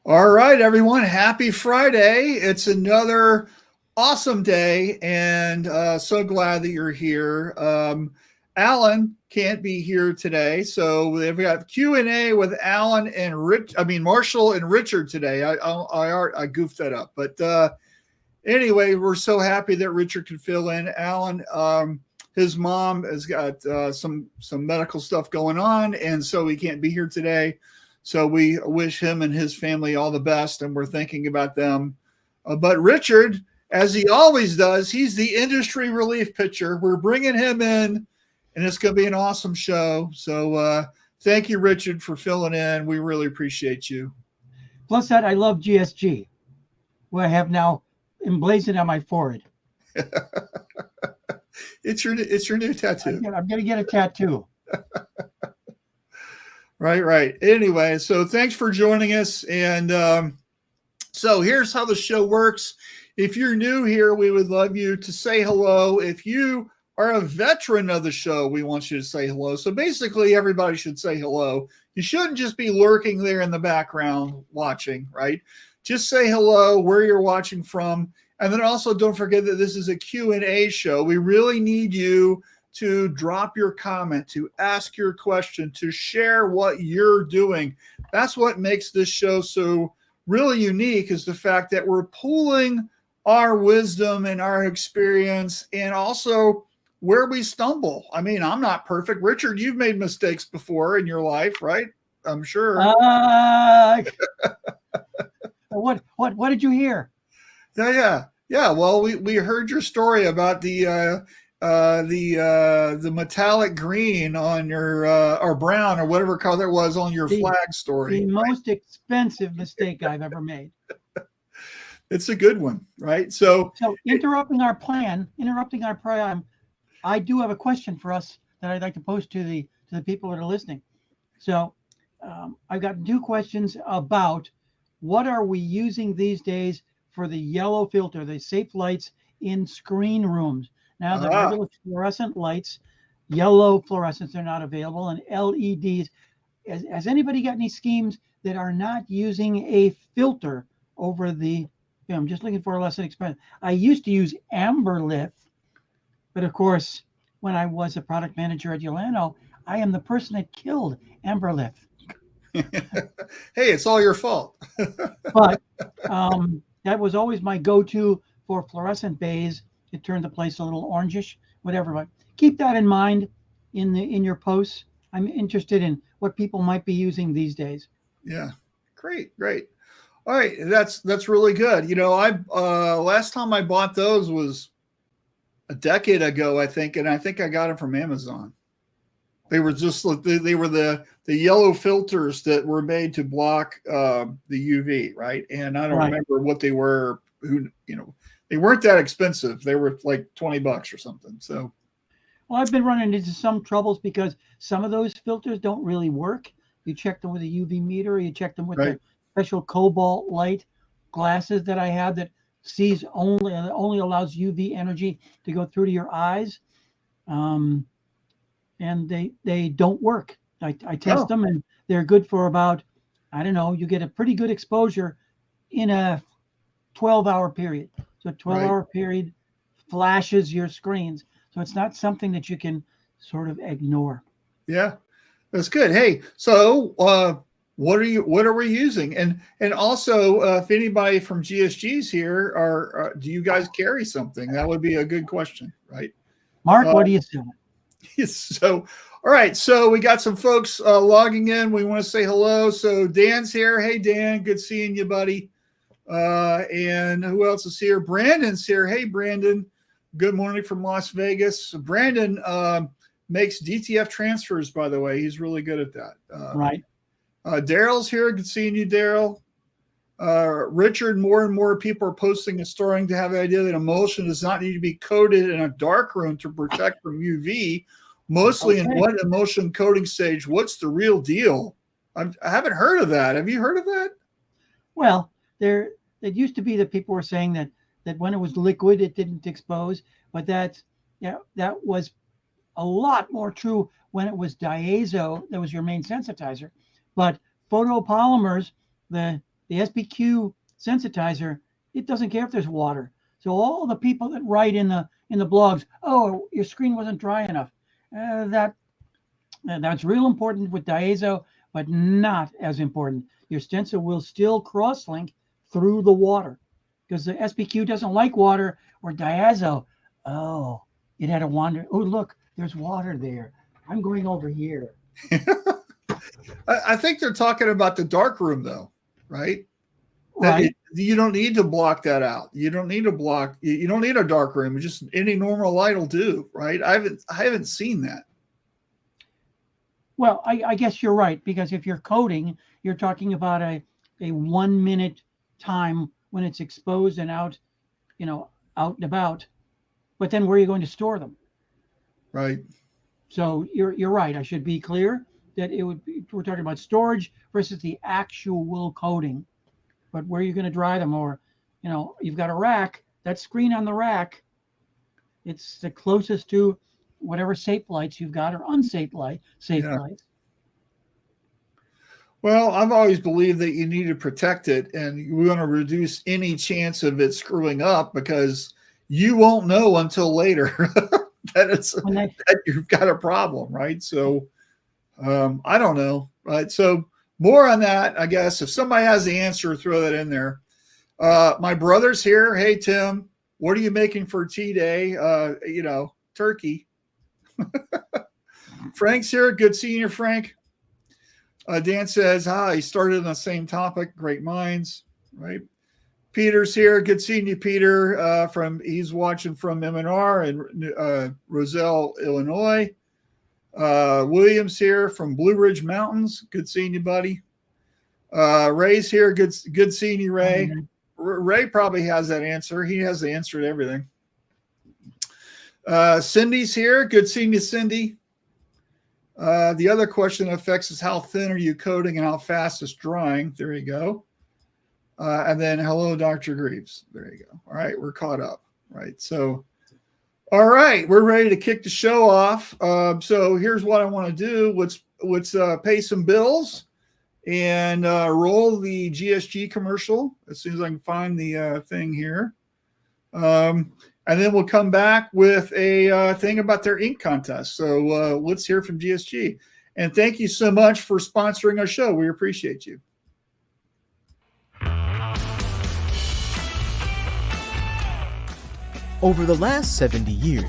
All right, everyone. Happy Friday. It's another awesome day, and so glad that you're here. Alan can't be here today, so we've got Q&A with Alan and Marshall and Richard today. I goofed that up, but anyway, we're so happy that Richard could fill in. Alan, his mom has got some medical stuff going on, and so he can't be here today. So we wish him and his family all the best, and we're thinking about them. But Richard, as he always does, he's the industry relief pitcher. We're bringing him in, and it's going to be an awesome show. So thank you, Richard, for filling in. We really appreciate you. Plus that, I love GSG, who I have now emblazoned on my forehead. It's your new tattoo. I'm going to get a tattoo. Right. Anyway, so thanks for joining us. And so here's how the show works. If you're new here, we would love you to say hello. If you are a veteran of the show, we want you to say hello. So basically, everybody should say hello. You shouldn't just be lurking there in the background watching, right? Just say hello, where you're watching from. And then also don't forget that this is a Q&A show. We really need you to drop your comment, to ask your question, to share what you're doing. That's what makes this show so really unique, is the fact that we're pooling our wisdom and our experience, and also where we stumble. I mean, I'm not perfect. Richard, you've made mistakes before in your life, right? I'm sure. What did you hear? Yeah. Well, we heard your story about the metallic green on your or brown or whatever color it was on your flag story. The most expensive mistake I've ever made. It's a good one, right? So interrupting our plan, I do have a question for us that I'd like to pose to the people that are listening. So I've got 2 questions about what are we using these days for the yellow filter, the safe lights in screen rooms. Now, the regular fluorescent lights, yellow fluorescents are not available, and LEDs. Has anybody got any schemes that are not using a filter over the film? Just looking for a less expensive. I used to use Amberlith, but of course, when I was a product manager at Yolano, I am the person that killed Amberlith. Hey, it's all your fault. But that was always my go-to for fluorescent bays. It turned the place a little orangish, whatever. But keep that in mind in your posts. I'm interested in what people might be using these days. Yeah, great. All right, that's really good. You know, I last time I bought those was a decade ago, I think, and I think I got them from Amazon. They were just they were the yellow filters that were made to block the UV, right? And I don't remember what they were. They weren't that expensive. They were like $20 or something. So, well, I've been running into some troubles because some of those filters don't really work. You check them with a UV meter, or you check them with the special cobalt light glasses that I have that only allows UV energy to go through to your eyes, and they don't work. I test them, and they're good for about, I don't know, you get a pretty good exposure in a 12-hour period. So a 12-hour period flashes your screens. So it's not something that you can sort of ignore. Yeah, that's good. Hey, so what are we using? And also, if anybody from GSG's here, do you guys carry something? That would be a good question, right? Mark, what do you say? So, all right. So we got some folks logging in. We want to say hello. So Dan's here. Hey, Dan, good seeing you, buddy. And who else is here? Brandon's here. Hey, Brandon. Good morning from Las Vegas. Brandon makes DTF transfers, by the way. He's really good at that. Right. Daryl's here. Good seeing you, Daryl. Richard, more and more people are posting and starting to have the idea that emulsion does not need to be coated in a dark room to protect from UV. Mostly in what emulsion coating stage? What's the real deal? I haven't heard of that. Have you heard of that? Well, it used to be that people were saying that when it was liquid, it didn't expose, but that was a lot more true when it was diazo. That was your main sensitizer. But photopolymers, the the SPQ sensitizer, it doesn't care if there's water. So all the people that write in the blogs, oh, your screen wasn't dry enough, that's real important with diazo, but not as important. Your stencil will still cross-link through the water because the SPQ doesn't like water, or diazo. Oh, it had a wander. Oh, look, there's water there. I'm going over here. I think they're talking about the dark room, though, right? Right. You don't need to block that out. You don't need to block. You don't need a dark room. Just any normal light will do, right? I haven't seen that. Well, I guess you're right, because if you're coding, you're talking about a 1 minute time when it's exposed and out, out and about. But then where are you going to store them? Right. So you're right. I should be clear that we're talking about storage versus the actual coding. But where are you going to dry them? Or, you've got a rack, that screen on the rack, it's the closest to whatever safe lights you've got, or unsafe lights. Well, I've always believed that you need to protect it, and you want to reduce any chance of it screwing up, because you won't know until later that you've got a problem, right? So I don't know, right? So more on that, I guess. If somebody has the answer, throw that in there. My brother's here. Hey, Tim, what are you making for tea day? Turkey. Frank's here. Good seeing you, Frank. Dan says, he started on the same topic. Great minds, right? Peter's here. Good seeing you, Peter. He's watching from M&R in Roselle, Illinois. William's here from Blue Ridge Mountains. Good seeing you, buddy. Ray's here. Good seeing you, Ray. Ray probably has that answer. He has the answer to everything. Cindy's here. Good seeing you, Cindy. The other question that affects is how thin are you coating and how fast it's drying. There you go. And then hello, Dr. Greaves. There you go. All right, we're caught up. Right. So, all right, we're ready to kick the show off. So here's what I want to do. Let's pay some bills and roll the GSG commercial as soon as I can find the thing here. And then we'll come back with a thing about their ink contest. So let's hear from GSG. And thank you so much for sponsoring our show. We appreciate you. Over the last 70 years,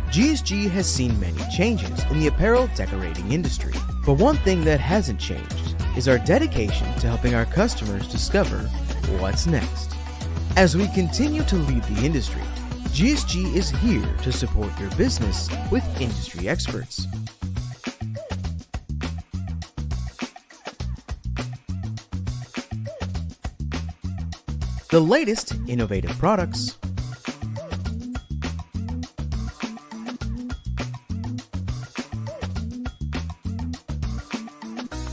GSG has seen many changes in the apparel decorating industry. But one thing that hasn't changed is our dedication to helping our customers discover what's next. As we continue to lead the industry, GSG is here to support your business with industry experts. The latest innovative products,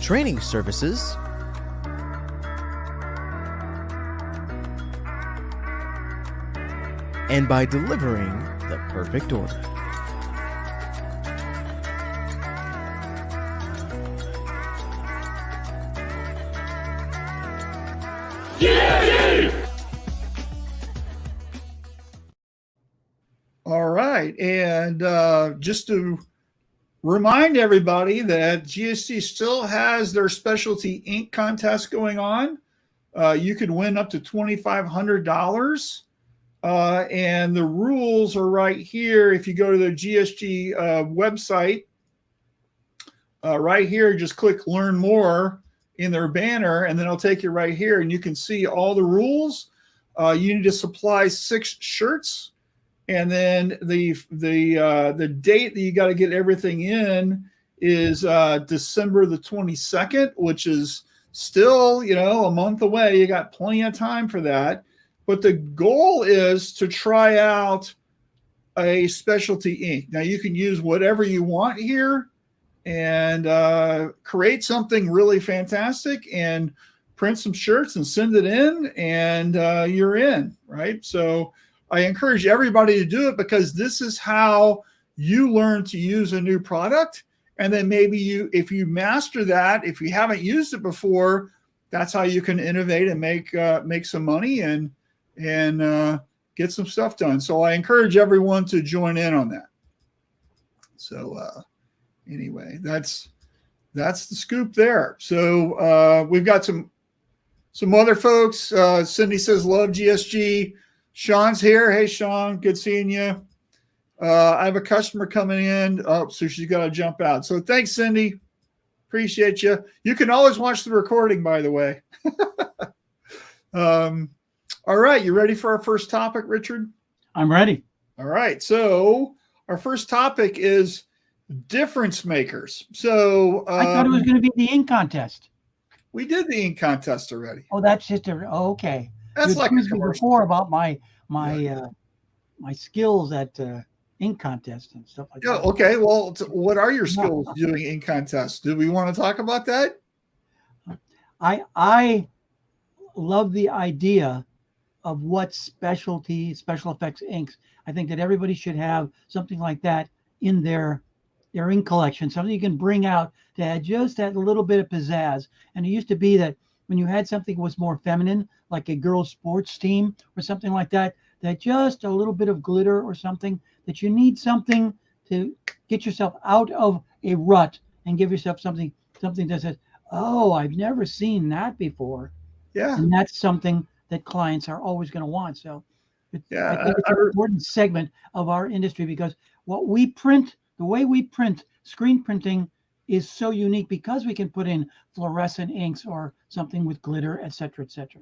training services, and by delivering the perfect order. All right. And just to remind everybody that GSG still has their specialty ink contest going on. You could win up to $2,500. And the rules are right here. If you go to the GSG website, right here, just click learn more in their banner, and then it'll take you right here, and you can see all the rules. You need to supply 6 shirts, and then the date that you got to get everything in is December the 22nd, which is still, a month away. You got plenty of time for that. But the goal is to try out a specialty ink. Now, you can use whatever you want here and create something really fantastic and print some shirts and send it in, and you're in, right? So I encourage everybody to do it, because this is how you learn to use a new product. And then maybe if you master that, if you haven't used it before, that's how you can innovate and make some money and get some stuff done. So I encourage everyone to join in on that. So anyway, that's the scoop there. So we've got some other folks. Cindy says, love GSG. Sean's here. Hey, Sean, good seeing you. I have a customer coming in. Oh, so she's got to jump out. So thanks, Cindy. Appreciate you. You can always watch the recording, by the way. All right. You ready for our first topic, Richard? I'm ready. All right. So our first topic is difference makers. So I thought it was going to be the ink contest. We did the ink contest already. Oh, that's just okay. That's you like accused me before about my skills at ink contest and stuff like that. Okay. Well, what are your skills doing ink contests? Do we want to talk about that? I love the idea of what special effects inks. I think that everybody should have something like that in their ink collection, something you can bring out to add just that little bit of pizzazz. And it used to be that when you had something that was more feminine, like a girls' sports team or something like that, that just a little bit of glitter or something, that you need something to get yourself out of a rut and give yourself something that says, oh, I've never seen that before. Yeah. And that's something that clients are always going to want. So I think it's an important segment of our industry, because what we print, the way we print, screen printing, is so unique because we can put in fluorescent inks or something with glitter, et cetera, et cetera.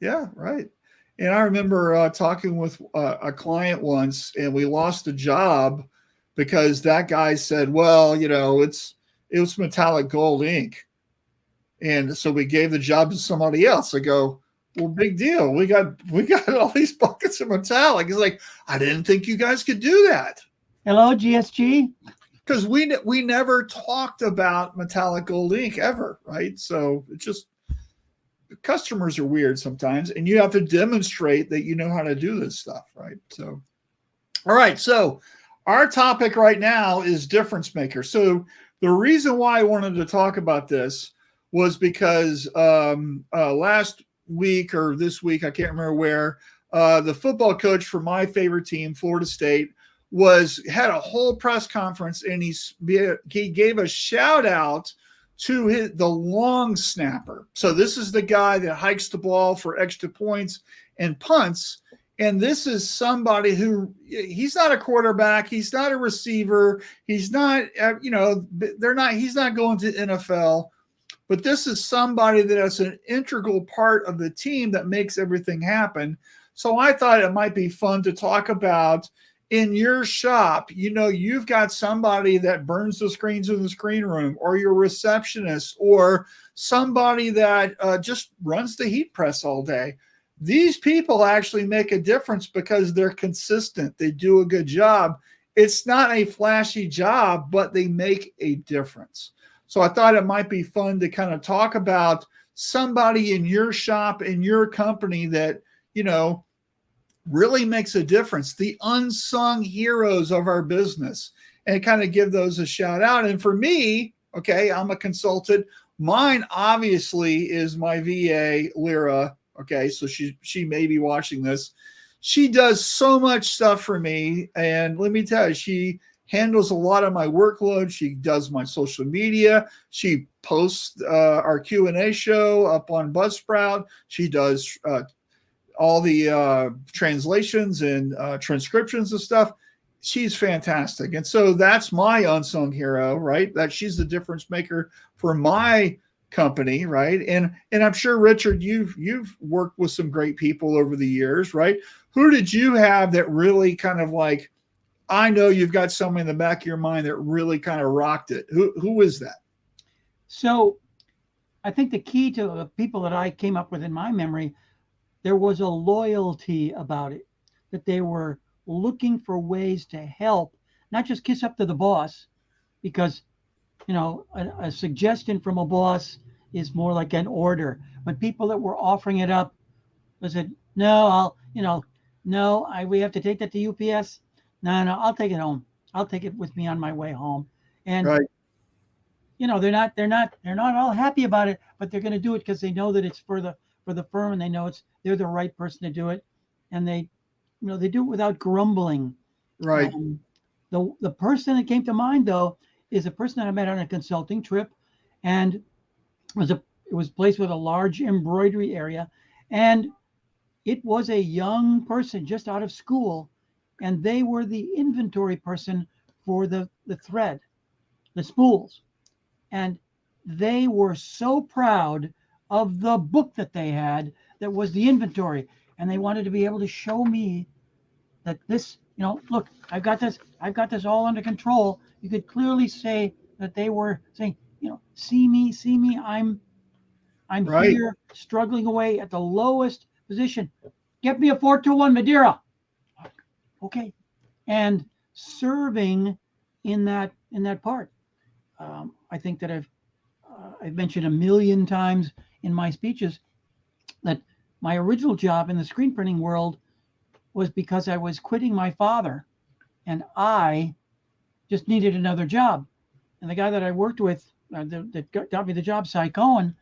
Yeah, right. And I remember talking with a client once, and we lost a job because that guy said, well, it was metallic gold ink. And so we gave the job to somebody else. I go, well, big deal. We got all these buckets of metallic. He's like, I didn't think you guys could do that. Hello, GSG. Because we never talked about metallic gold ink ever, right? So it's just, customers are weird sometimes, and you have to demonstrate that you know how to do this stuff, right? So, all right. So our topic right now is difference maker. So the reason why I wanted to talk about this was because last week or this week, I can't remember where, the football coach for my favorite team, Florida State, had a whole press conference, and he gave a shout out to the long snapper. So this is the guy that hikes the ball for extra points and punts. And this is somebody who, he's not a quarterback. He's not a receiver. He's not, he's not going to NFL, but this is somebody that is an integral part of the team that makes everything happen. So I thought it might be fun to talk about in your shop. You've got somebody that burns the screens in the screen room, or your receptionist, or somebody that just runs the heat press all day. These people actually make a difference because they're consistent. They do a good job. It's not a flashy job, but they make a difference. So I thought it might be fun to kind of talk about somebody in your shop, in your company that, really makes a difference, the unsung heroes of our business, and kind of give those a shout out. And for me, okay, I'm a consultant. Mine obviously is my VA, Lyra. Okay, so she may be watching this. She does so much stuff for me, and let me tell you, she handles a lot of my workload. She does my social media. She posts our Q&A show up on Buzzsprout. She does all the translations and transcriptions and stuff. She's fantastic. And so that's my unsung hero, right? That she's the difference maker for my company, right? And I'm sure, Richard, you've worked with some great people over the years, right? Who did you have that really kind of like, I know you've got someone in the back of your mind that really kind of rocked it. Who is that? So I think the key to the people that I came up with in my memory, there was a loyalty about it, that they were looking for ways to help, not just kiss up to the boss, because, a suggestion from a boss is more like an order. But people that were offering it up, they said, no, we have to take that to UPS. No, I'll take it home. I'll take it with me on my way home. And right. they're not all happy about it, but they're going to do it because they know that it's for the firm, and they know they're the right person to do it, and they do it without grumbling. Right. The person that came to mind though is a person that I met on a consulting trip, and it was a place with a large embroidery area, and it was a young person just out of school, and they were the inventory person for the thread, the spools. And they were so proud of the book that they had that was the inventory. And they wanted to be able to show me that this, look, I've got this all under control. You could clearly say that they were saying, see me, I'm Right. here struggling away at the lowest position. Get me a 421 Madeira. Okay. And serving in that part. I think that I've mentioned a million times in my speeches that my original job in the screen printing world was because I was quitting my father, and I just needed another job. And the guy that I worked with that got me the job, Cy Cohen,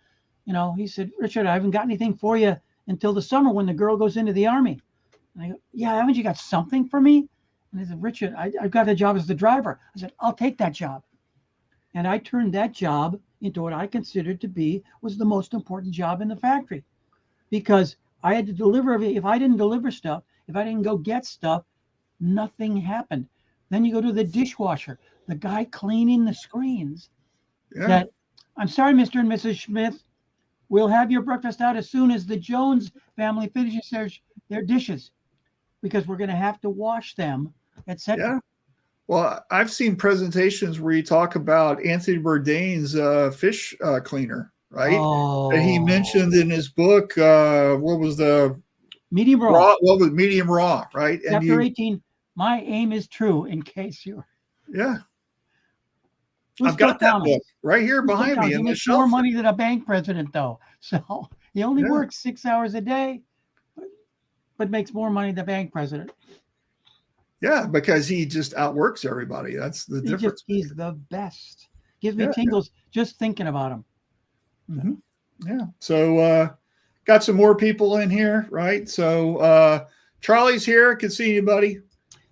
he said, Richard, I haven't got anything for you until the summer when the girl goes into the Army. And I go, yeah, haven't you got something for me? And he said, Richard, I've got a job as the driver. I said, I'll take that job. And I turned that job into what I considered to be was the most important job in the factory, because I had to deliver. If I didn't deliver stuff, if I didn't go get stuff, nothing happened. Then you go to the dishwasher, the guy cleaning the screens. Yeah. That, I'm sorry, Mr. and Mrs. Smith, we'll have your breakfast out as soon as the Jones family finishes their dishes, because we're going to have to wash them, etc. Yeah. Well, I've seen presentations where you talk about Anthony Bourdain's fish cleaner, right? Oh, And he mentioned in his book, what was the medium raw? What was medium raw, right? And Chapter 18. My aim is true. In case you. Yeah. Who's I've got that counting? book right here behind me. He In the makes more shelf. money than a bank president, though. So he only works 6 hours a day, but makes more money than the bank president. Yeah, because he just outworks everybody. That's the difference. He's the best. Gives me tingles just thinking about him. Mm-hmm. Yeah. So got some more people in here, right? So Charlie's here. Can see you, buddy.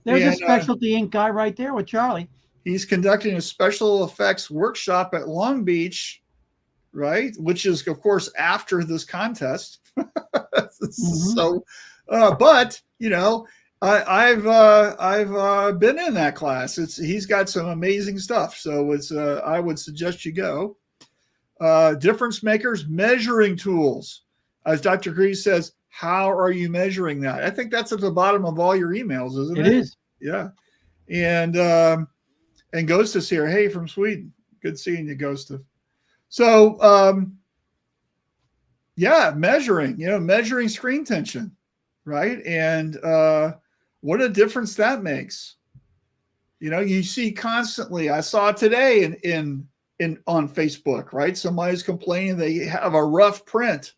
There's a specialty ink guy right there with Charlie. He's conducting a special effects workshop at Long Beach, right? Which is, of course, after this contest. So, but I've been in that class. He's got some amazing stuff. So I would suggest you go. Difference makers, measuring tools. As Dr. Grease says, how are you measuring that? I think that's at the bottom of all your emails, isn't it? It is. Yeah. And Ghost is here. Hey, from Sweden. Good seeing you, Ghost. So, measuring screen tension, right? And what a difference that makes. You see constantly. I saw today on Facebook, right? Somebody's complaining they have a rough print,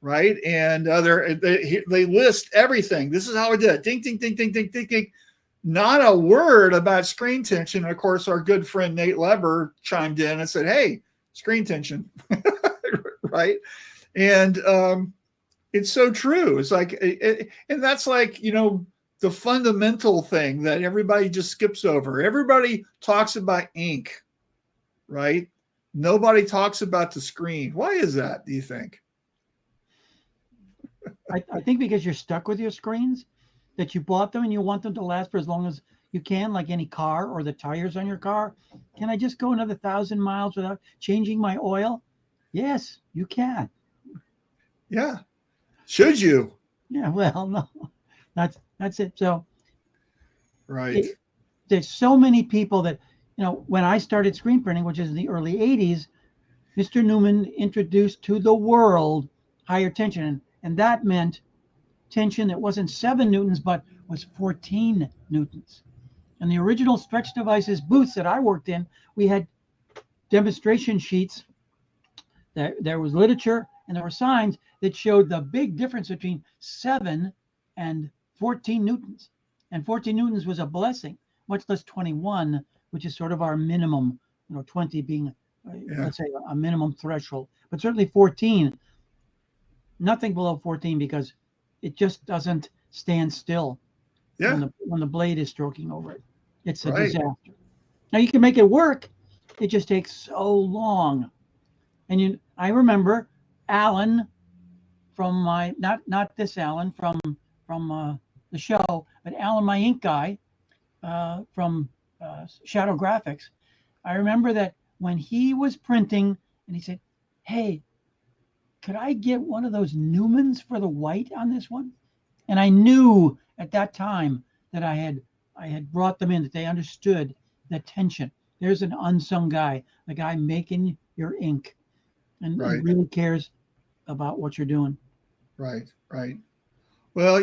right? And they list everything. This is how I did it. Ding, ding, ding, ding, ding, ding, ding. Not a word about screen tension. And of course, our good friend Nate Leber chimed in and said, hey, screen tension, right? And it's so true. It's like, and that's like, the fundamental thing that everybody just skips over. Everybody talks about ink, right? Nobody talks about the screen. Why is that, do you think? I think because you're stuck with your screens, that you bought them and you want them to last for as long as you can, like any car or the tires on your car. Can I just go another 1,000 miles without changing my oil? Yes, you can. Yeah. Should you? Yeah, well, no, that's it. So, right. There's so many people that, when I started screen printing, which is in the early 80s, Mr. Newman introduced to the world higher tension. And that meant tension that wasn't 7 newtons, but was 14 newtons. And the original Stretch Devices booths that I worked in, we had demonstration sheets. There was literature and there were signs that showed the big difference between 7 and 14 newtons. And 14 newtons was a blessing, much less 21, which is sort of our minimum, 20 being let's say a minimum threshold, but certainly 14, nothing below 14, because it just doesn't stand still when the blade is stroking over it. It's a disaster. Now you can make it work. It just takes so long. And I remember Alan from my, not this Alan from the show, but Alan, my ink guy from Shadow Graphics. I remember that when he was printing and he said, "Hey, could I get one of those Newmans for the white on this one?" And I knew at that time that I had brought them in, that they understood the tension. There's an unsung guy, the guy making your ink, and really cares about what you're doing. Right. Well,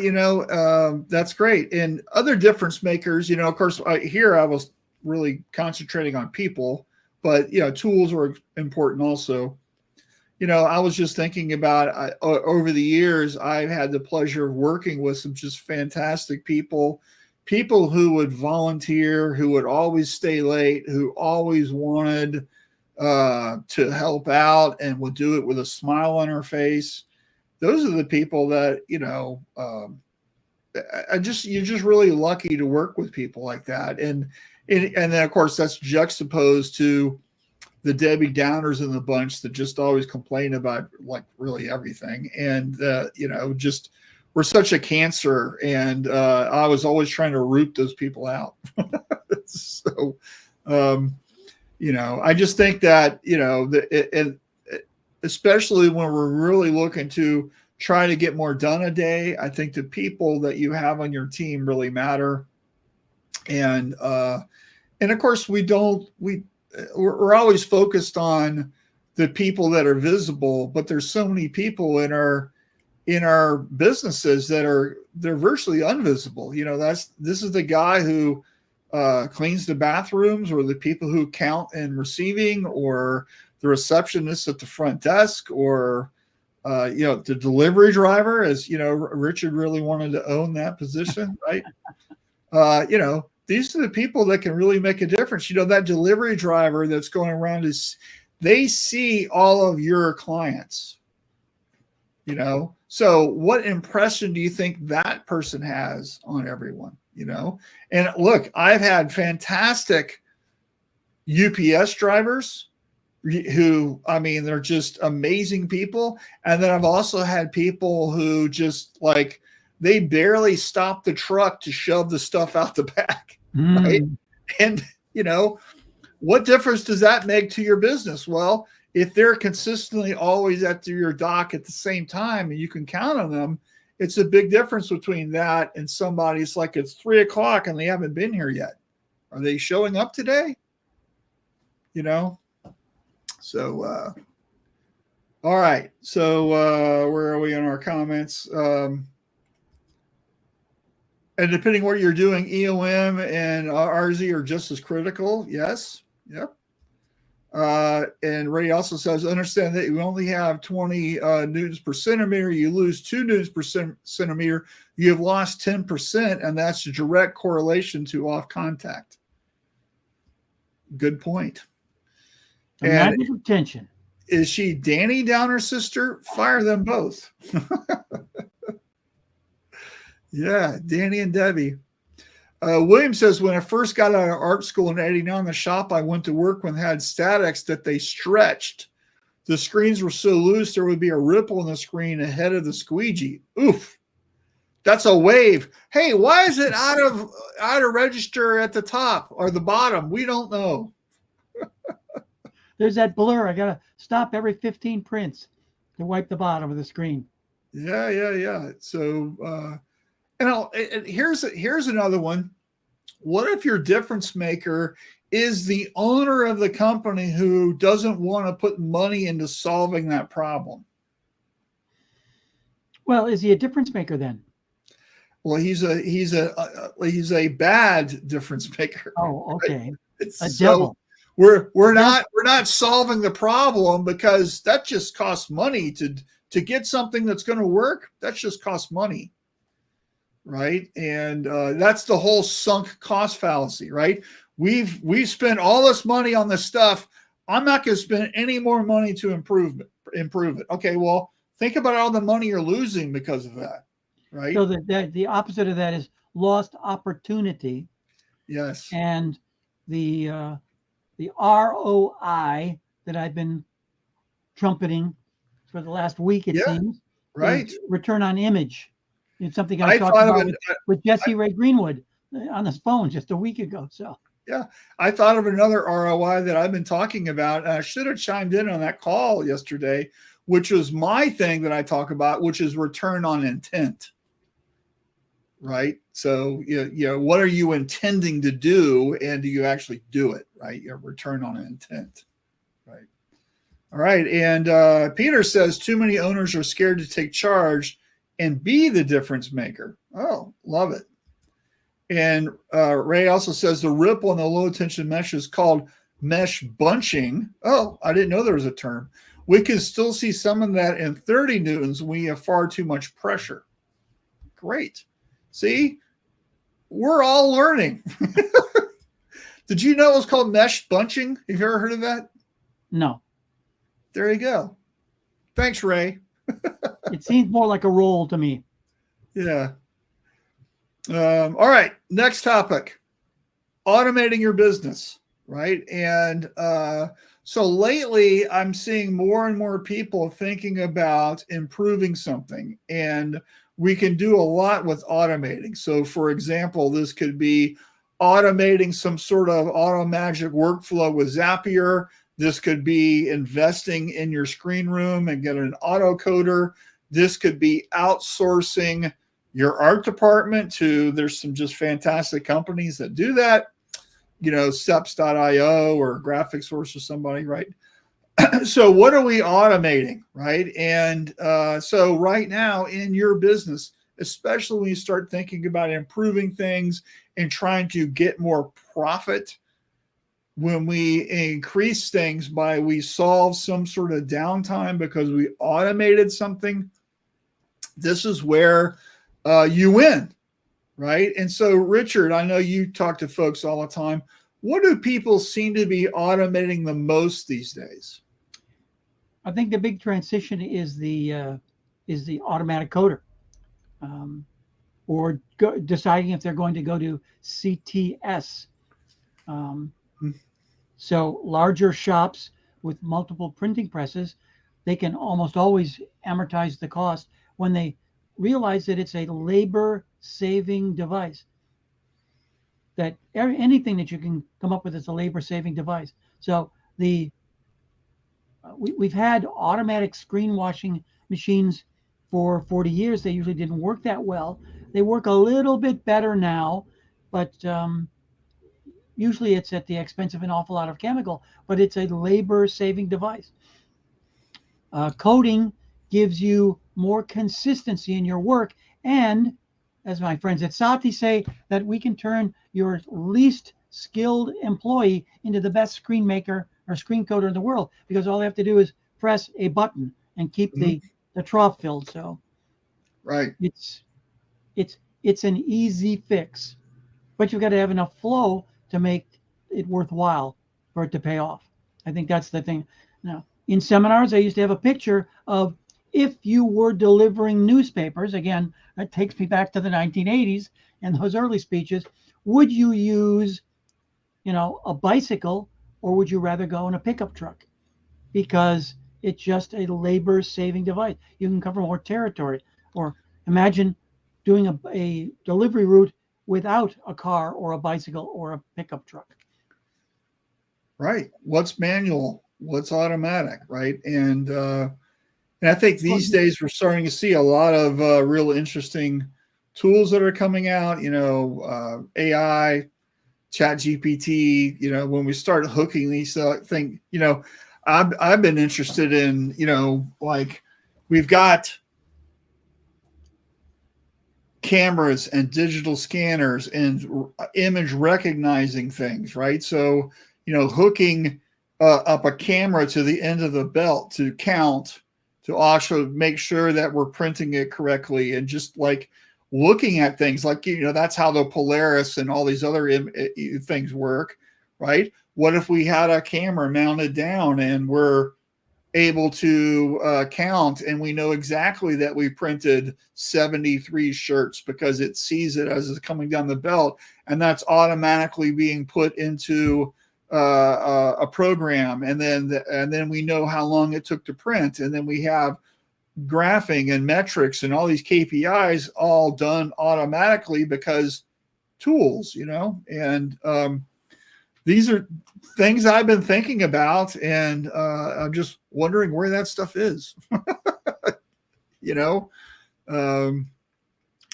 that's great. And other difference makers, of course, here I was really concentrating on people, but, tools were important also. I was just thinking about over the years, I've had the pleasure of working with some just fantastic people who would volunteer, who would always stay late, who always wanted to help out and would do it with a smile on her face. Those are the people that, you're just really lucky to work with people like that. And then of course that's juxtaposed to the Debbie Downers in the bunch that just always complain about like really everything. And, just we're such a cancer. And I was always trying to root those people out. So, I just think that, especially when we're really looking to try to get more done a day, I think the people that you have on your team really matter. And of course we're always focused on the people that are visible, but there's so many people in our businesses that they're virtually invisible. This is the guy who cleans the bathrooms, or the people who count and receiving, or the receptionist at the front desk, or the delivery driver, as Richard really wanted to own that position, right? These are the people that can really make a difference. That delivery driver that's going around they see all of your clients, so what impression do you think that person has on everyone? And look, I've had fantastic UPS drivers who, they're just amazing people. And then I've also had people who just like, they barely stop the truck to shove the stuff out the back. Right. And, what difference does that make to your business? Well, if they're consistently always at your dock at the same time and you can count on them, it's a big difference between that and somebody's like, it's 3:00 and they haven't been here yet. Are they showing up today? So, all right. So, where are we in our comments? And depending what you're doing, EOM and RZ are just as critical. Yes. Yep. And Ray also says, understand that you only have 20 newtons per centimeter. You lose 2 newtons per centimeter. You have lost 10%, and that's a direct correlation to off contact. Good point. Magic of tension. Is she Danny Downer's sister? Fire them both. Yeah, Danny and Debbie. William says, when I first got out of art school in '89, the shop I went to work with had statics that they stretched. The screens were so loose there would be a ripple in the screen ahead of the squeegee. Oof, that's a wave. Hey, why is it out of register at the top or the bottom? We don't know. There's that blur. I gotta stop every 15 prints to wipe the bottom of the screen. Yeah. So, and here's another one. What if your difference maker is the owner of the company who doesn't want to put money into solving that problem? Well, is he a difference maker then? Well, he's a bad difference maker. Oh, okay. Right? A devil. We're not solving the problem because that just costs money to get something that's going to work. That just costs money. Right. And that's the whole sunk cost fallacy, right? We've spent all this money on this stuff. I'm not going to spend any more money to improve it. Okay, well, think about all the money you're losing because of that, right? So the opposite of that is lost opportunity. Yes. And the ROI that I've been trumpeting for the last week, it seems, right. is return on image. It's something I talked about with Jesse Ray Greenwood on his phone just a week ago. So yeah, I thought of another ROI that I've been talking about. And I should have chimed in on that call yesterday, which was my thing that I talk about, which is return on intent. Right. So, what are you intending to do? And do you actually do it? Right. Your return on intent. Right. All right. And Peter says too many owners are scared to take charge and be the difference maker. Oh, love it. And Ray also says the ripple on the low tension mesh is called mesh bunching. Oh, I didn't know there was a term. We can still see some of that in 30 newtons when you have far too much pressure. Great. See, we're all learning. Did you know it was called mesh bunching? Have you ever heard of that? No. There you go. Thanks, Ray. It seems more like a roll to me. Yeah. All right. Next topic, automating your business, right? And so lately I'm seeing more and more people thinking about improving something, and we can do a lot with automating. So for example, this could be automating some sort of auto magic workflow with Zapier. This could be investing in your screen room and get an auto coder. This could be outsourcing your art department to, there's some just fantastic companies that do that, Steps.io or GraphicSource or somebody, right? So what are we automating, right? And so right now in your business, especially when you start thinking about improving things and trying to get more profit, when we increase things by we solve some sort of downtime because we automated something, this is where you win, right? And so, Richard, I know you talk to folks all the time. What do people seem to be automating the most these days? I think the big transition is the automatic coder, or deciding if they're going to go to CTS. So larger shops with multiple printing presses, they can almost always amortize the cost when they realize that it's a labor-saving device. That anything that you can come up with is a labor-saving device. So we've had automatic screen washing machines for 40 years. They usually didn't work that well. They work a little bit better now, but usually it's at the expense of an awful lot of chemical, but it's a labor-saving device. Coding gives you more consistency in your work, and as my friends at Sati say, that we can turn your least skilled employee into the best screen maker or screen coder in the world, because all they have to do is press a button and keep the trough filled. So right, it's an easy fix, but you've got to have enough flow to make it worthwhile for it to pay off. I think that's the thing. Now, in seminars, I used to have a picture of if you were delivering newspapers, again, that takes me back to the 1980s and those early speeches, would you use, a bicycle, or would you rather go in a pickup truck? Because it's just a labor-saving device. You can cover more territory. Or imagine doing a delivery route without a car or a bicycle or a pickup truck. Right. What's manual? What's automatic? Right. And I think these days we're starting to see a lot of real interesting tools that are coming out, AI, Chat GPT, when we start hooking these things, I've been interested in, like we've got cameras and digital scanners and image recognizing things, right? So, hooking up a camera to the end of the belt to count, to also make sure that we're printing it correctly, and just like looking at things like, that's how the Polaris and all these other things work, right? what if we had a camera mounted down and we're able to count, and we know exactly that we printed 73 shirts because it sees it as it's coming down the belt, and that's automatically being put into a program, and then we know how long it took to print, and then we have graphing and metrics and all these KPIs all done automatically because tools, and these are things I've been thinking about, and I'm just wondering where that stuff is, and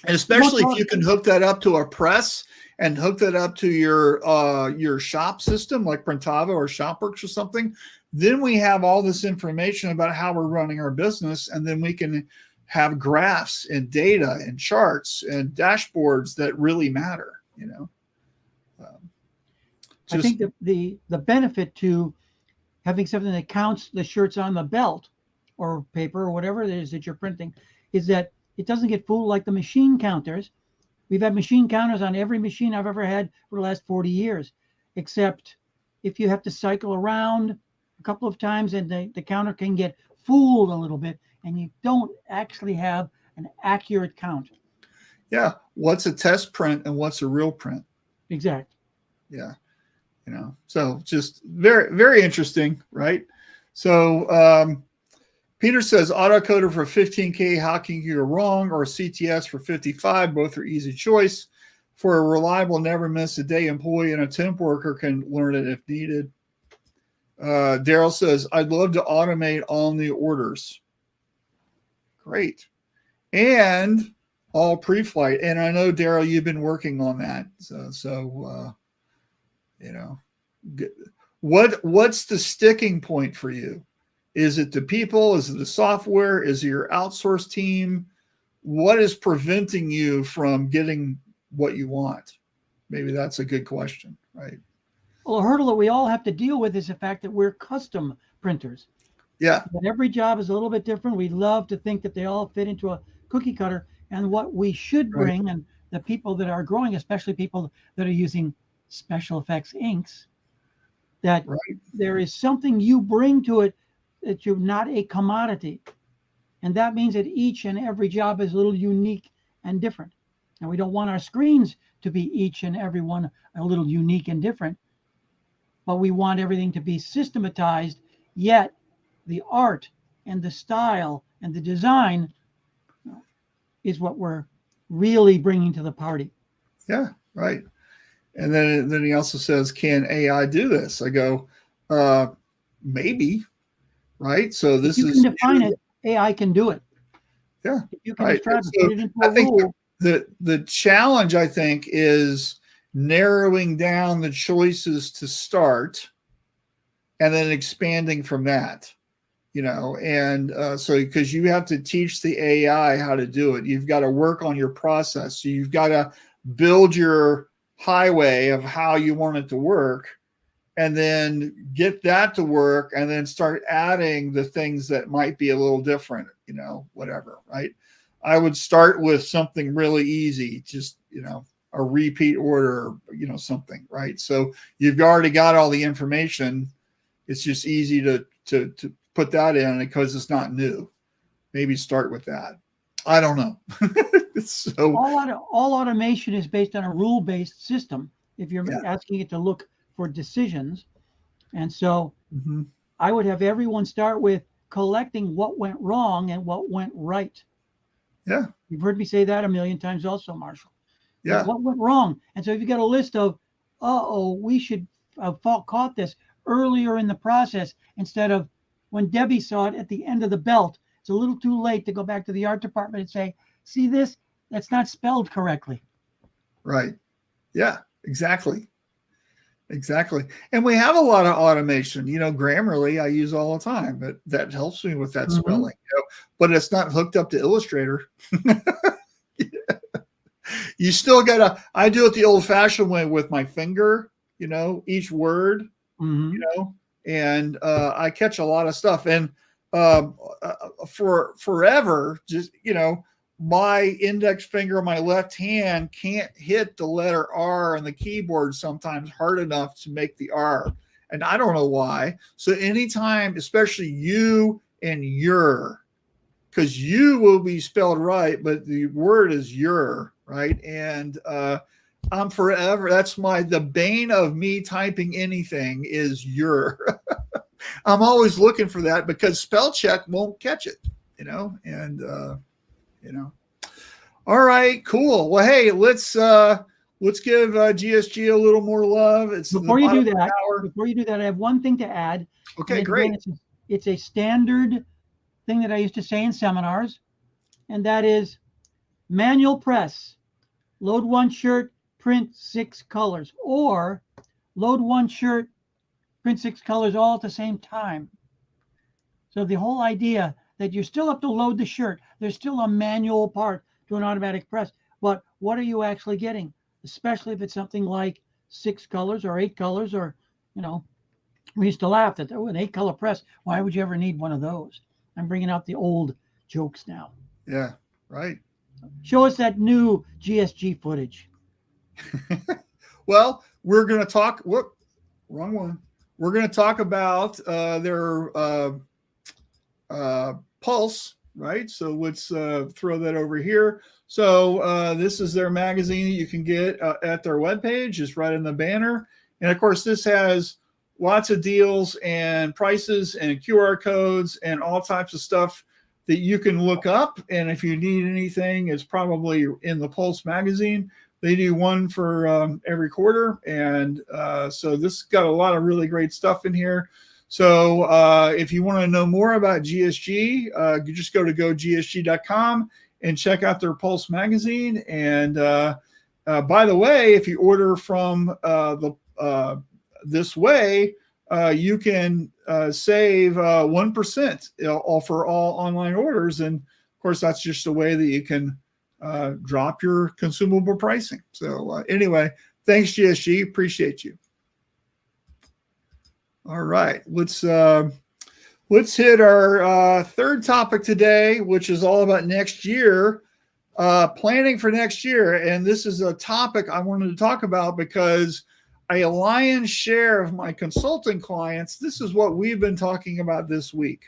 especially if you can hook that up to a press and hook that up to your shop system like Printavo or Shopworks or something, then we have all this information about how we're running our business, and then we can have graphs and data and charts and dashboards that really matter, I think the benefit to having something that counts the shirts on the belt or paper or whatever it is that you're printing is that it doesn't get fooled like the machine counters. We've had machine counters on every machine I've ever had for the last 40 years, except if you have to cycle around a couple of times, and the counter can get fooled a little bit, and you don't actually have an accurate count. Yeah. What's a test print and what's a real print? Exactly. Yeah. So just very, very interesting, right? So Peter says autocoder for 15K, how can you go wrong? Or CTS for 55, both are easy choice. For a reliable, never miss a day employee and a temp worker can learn it if needed. Daryl says, I'd love to automate all new orders. Great. And all pre-flight. And I know, Daryl, you've been working on that. What's the sticking point for you? Is it the people? Is it the software? Is it your outsourced team? What is preventing you from getting what you want? Maybe that's a good question, right? Well, a hurdle that we all have to deal with is the fact that we're custom printers. Yeah. But every job is a little bit different. We love to think that they all fit into a cookie cutter. And what we should bring, and the people that are growing, especially people that are using special effects inks, that there is something you bring to it that you're not a commodity. And that means that each and every job is a little unique and different. And we don't want our screens to be each and every one a little unique and different, but we want everything to be systematized, yet the art and the style and the design is what we're really bringing to the party. Yeah, right. And then he also says, can AI do this? I go, maybe, right? So this you is— can define it, AI can do it. Yeah. If you can describe it, put it into a I think rule. the challenge, I think, is narrowing down the choices to start and then expanding from that. So because you have to teach the AI how to do it, you've got to work on your process. So you've got to build your highway of how you want it to work, and then get that to work, and then start adding the things that might be a little different, whatever, right? I would start with something really easy, just, a repeat order, something, right? So you've already got all the information. It's just easy to put that in because it's not new. Maybe start with that. I don't know. So all automation is based on a rule-based system. If you're asking it to look for decisions, and so I would have everyone start with collecting what went wrong and what went right. Yeah, you've heard me say that a million times, also, Marshall. Yeah, what went wrong? And so if you got a list of, we should have caught this earlier in the process instead of when Debbie saw it at the end of the belt. It's a little too late to go back to the art department and say, see this? That's not spelled correctly. Right. Yeah, exactly. And we have a lot of automation, Grammarly I use all the time, but that helps me with that spelling, but it's not hooked up to Illustrator. You still gotta, I do it the old fashioned way with my finger, each word, and I catch a lot of stuff. And for forever, just, my index finger on my left hand can't hit the letter R on the keyboard sometimes hard enough to make the R. And I don't know why. So anytime, especially you and your, because you will be spelled right, but the word is your, right? And I'm forever, that's the bane of me typing anything is your. I'm always looking for that because spell check won't catch it, and, All right, cool. Well, hey, let's give GSG a little more love. Before you do that, I have one thing to add. Okay, great. Again, it's a standard thing that I used to say in seminars, and that is manual press. Load one shirt, print 6 colors, or load one shirt, print 6 colors all at the same time. So the whole idea that you still have to load the shirt, there's still a manual part to an automatic press, but what are you actually getting? Especially if it's something like 6 colors or 8 colors, or, we used to laugh that, an 8-color press, why would you ever need one of those? I'm bringing out the old jokes now. Yeah, right. Show us that new GSG footage. Well, we're going to talk, wrong one. We're going to talk about their Pulse, right? So let's throw that over here. So this is their magazine that you can get at their webpage. It's right in the banner. And of course, this has lots of deals and prices and QR codes and all types of stuff that you can look up. And if you need anything, it's probably in the Pulse magazine. They do one for every quarter. And so this got a lot of really great stuff in here. So if you want to know more about GSG, you just go to gogsg.com and check out their Pulse magazine. And by the way, if you order from this way, you can save 1% for all online orders. And of course, that's just a way that you can drop your consumable pricing. So anyway, thanks, GSG. Appreciate you. All right, let's hit our third topic today, which is all about next year, planning for next year. And this is a topic I wanted to talk about because a lion's share of my consulting clients, this is what we've been talking about this week,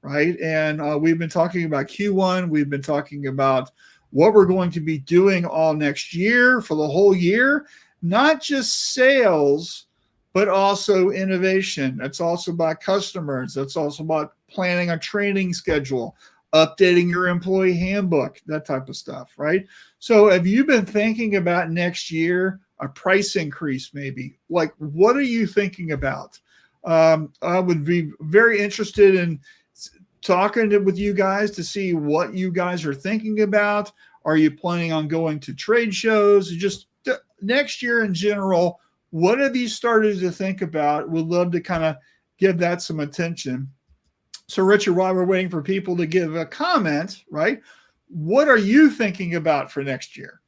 right? And we've been talking about Q1. We've been talking about what we're going to be doing all next year for the whole year, not just sales, but also innovation. That's also about customers. That's also about planning a training schedule, updating your employee handbook, that type of stuff, right? So have you been thinking about next year, a price increase maybe? Like, what are you thinking about? I would be very interested in talking with you guys to see what you guys are thinking about. Are you planning on going to trade shows? Just next year in general, what have you started to think about? Would love to kind of give that some attention. So Richard, while we're waiting for people to give a comment, right? What are you thinking about for next year?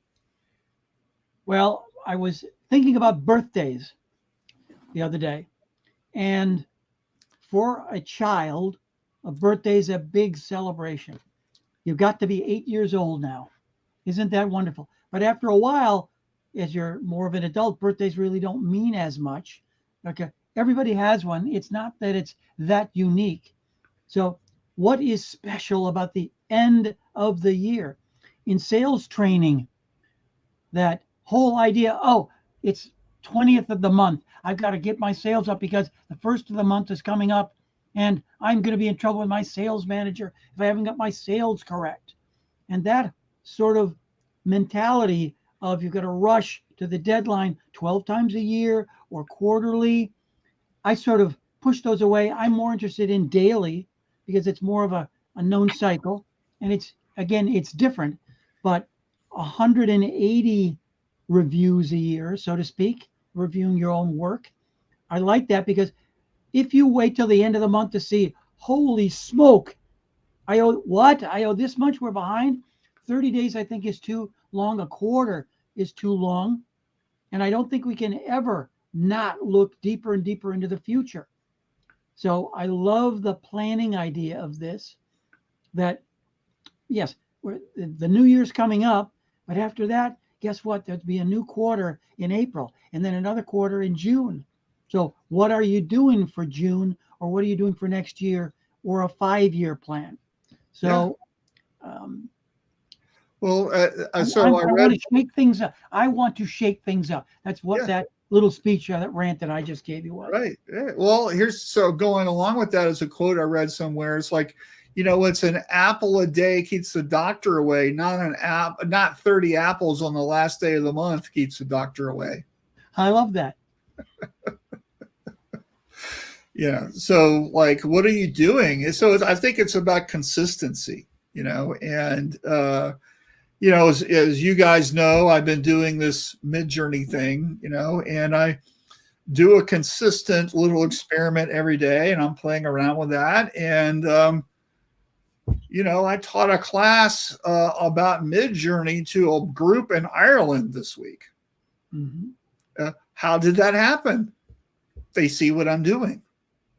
Well, I was thinking about birthdays the other day. And for a child, a birthday is a big celebration. You've got to be 8 years old now. Isn't that wonderful? But after a while, as you're more of an adult, birthdays really don't mean as much. Okay, everybody has one. It's not that it's that unique. So what is special about the end of the year? In sales training, that whole idea, it's 20th of the month. I've got to get my sales up because the first of the month is coming up and I'm going to be in trouble with my sales manager if I haven't got my sales correct. And that sort of mentality of you've got to rush to the deadline 12 times a year or quarterly, I sort of push those away. I'm more interested in daily because it's more of a known cycle. And it's different, but 180 reviews a year, so to speak, reviewing your own work. I like that because if you wait till the end of the month to see, holy smoke, I owe this much, we're behind. 30 days, I think, is too long. A quarter is too long. And I don't think we can ever not look deeper and deeper into the future. So I love the planning idea of this, that, yes, the new year's coming up, but after that, guess what? There'll be a new quarter in April and then another quarter in June. So what are you doing for June, or what are you doing for next year, or a 5-year plan? So Well, I so I want read, to shake things up. I want to shake things up. That's what yeah, that little speech, that rant that I just gave you was. right. Yeah. Well, so going along with that is a quote I read somewhere. It's like, it's an apple a day keeps the doctor away, not 30 apples on the last day of the month keeps the doctor away. I love that. Yeah. So, like, what are you doing? So, I think it's about consistency, and, as you guys know, I've been doing this mid-journey thing, and I do a consistent little experiment every day, and I'm playing around with that. And, I taught a class about mid-journey to a group in Ireland this week. Mm-hmm. How did that happen? They see what I'm doing.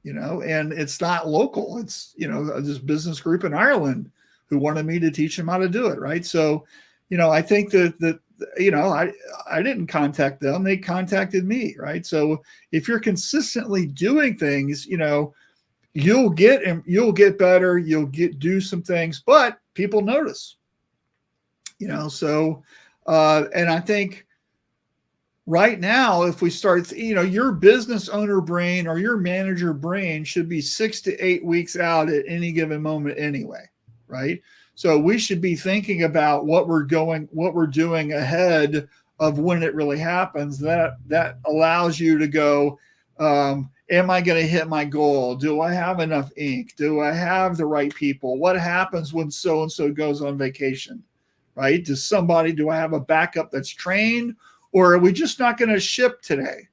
And it's not local. It's, this business group in Ireland who wanted me to teach them how to do it. Right. So, I think that I didn't contact them. They contacted me. Right. So if you're consistently doing things, you'll get better. You'll do some things, but people notice, so, and I think, right now, if we start, your business owner brain or your manager brain should be 6 to 8 weeks out at any given moment anyway, right? So we should be thinking about what we're doing ahead of when it really happens. That allows you to go, am I going to hit my goal? Do I have enough ink? Do I have the right people? What happens when so-and-so goes on vacation, right? Do I have a backup that's trained? Or are we just not going to ship today?